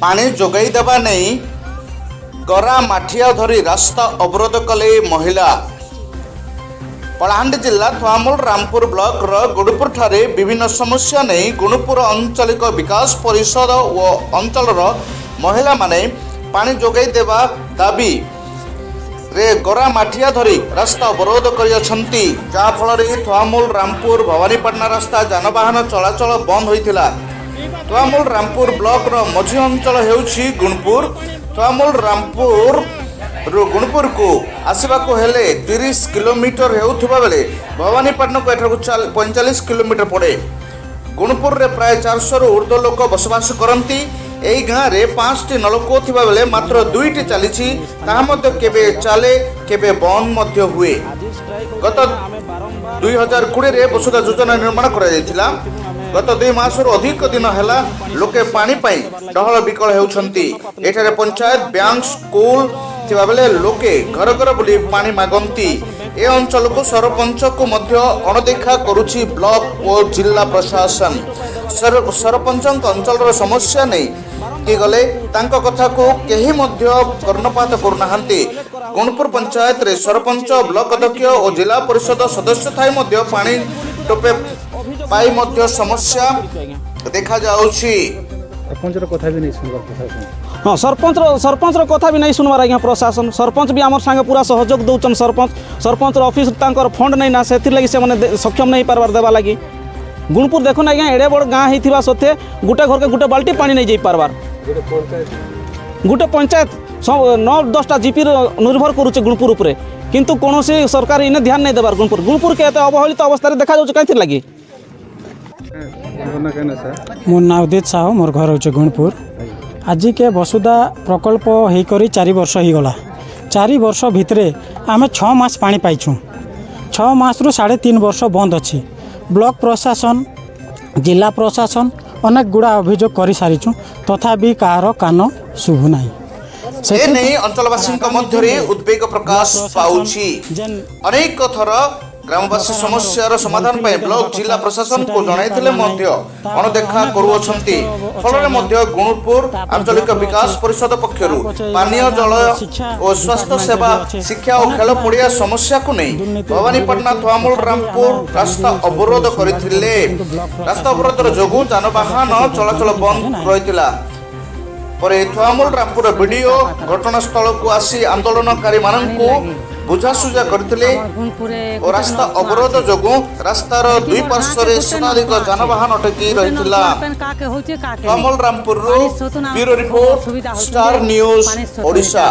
पानी जोगाई देवा नहीं गरा माठिया धरी रास्ता अवरोध कले महिला। कलाहांडी जिला थुआमूल रामपुर ब्लॉक गुणुपुर ठारे विभिन्न समस्या नहीं गुणुपुर आंचलिक विकास परिषद और अंचल महिला माने पानी जोगाई देवा दाबी रे गरा माठिया धरी रास्ता अवरोध करियछंती जा फल थुआमूल रामपुर भवानीपाटना रास्ता जानवाहन चलाचल बंद होइथिला। थुआमूल रामपुर ब्लॉक मझी अंचल हेउछि गुणपुर। थुआमूल रामपुर गुणपुर को आसवाक हेले 30 किलोमीटर हेउथुबा बेले भवानीपाटना को एठारु 45 किलोमीटर पड़े। गुणपुर रे प्राय 400 रु ऊर्ध्व लोक बसवास करती। एई गाँ रे 5टी नलकूप थिबा बेले मात्र 2टी चलीछि, ताहा मध्ये केबे चले केबे बंद मध्ये हुए। गत 2020 रे वसुधा योजना निर्माण करा जायतिला। गत 2 मासर अधिक दिन हैला लोके पानी पाई डहल विकल हेउछंती। एठारे पंचायत बैंक स्कूल थिबा बेले लोके घर घर बुली पानी मागंती। ए अंचल को सरपंच को मध्य अणदेखा करुछि ब्लॉक और जिला प्रशासन। सरपंच अंचल समस्या नहीं कि गले तांको कथा को केही मध्य कर्णपात करुनाहांती। गुणपुर पंचायत रे सरपंच ब्लॉक अध्यक्ष और जिला परिषद सदस्य थाई मध्य पानी टोपे पाई मध्य समस्या देखा जाउछि। सरपंच कथा भी नहीं सुनबार प्रशासन। हाँ, सरपंच कथा भी नहीं सुनबार आज्ञा प्रशासन। सरपंच भी आमर संगे पूरा सहयोग दौन। सरपंच ऑफिस तांकर फंड नहीं ना से लगी से सक्षम नहीं पारबार देवा लगी। गुणपुर देखो आज्ञा एड़े बड़ गाँ होता सत्वे गोटे घर के गोटे बाल्टी पानी नहीं जाई पारबार। गोटे पंचायत 9-10टा जीपी निर्भर करुचे गुणपुर उपरे, किंतु कौन सरकार इन्हें ध्यान नहीं देवार। गुणपुर के अवहेलित अवस्था देखा जाऊँ कहीं लगी। मो ना उदित साहू, मोर घर हो गुणपुर। आज के वसुधा प्रकल्प होकर 4 वर्ष हो गला। 4 वर्ष भितरे आम 6 मास पानी पाइछुँ। 6 मास रु 3.5 वर्ष बंद अच्छी। ब्लॉक प्रशासन जिला प्रशासन अनेक गुड़ा अभियोग कर सारीचु, तथापि कहार कान शुभु ना। नहीं अंचलवासी मध्य उद्वेग प्रकाश पाउछि। अनेक थर ग्रामवासी समस्यार समाधान पर ब्लॉक जिला प्रशासन को जणाइथिले मध्य अणदेखा करुअछंती। फल गुणपुर आंचलिक विकास परिषद पक्षरु पानीय जल और स्वास्थ्य सेवा शिक्षा और खेल पड़िया समस्या को नहीं भवानीपाटना थुआमूल रामपुर रास्ता अवरोध करथिले। रास्ता अवरोधर जोगु जानवाहन चलाचल बंद रहितिला। परे थुआमूल रामपुर वीडियो घटनास्थल को आसी आंदोलनकारी माननकु बुझासुझा करथिले और रास्ता अवरोध जोगु रास्तार 2 पार्श्व शताधिक जानवाहन अटकी रहितिला। Thuamul Rampur bureau report star news Odisha.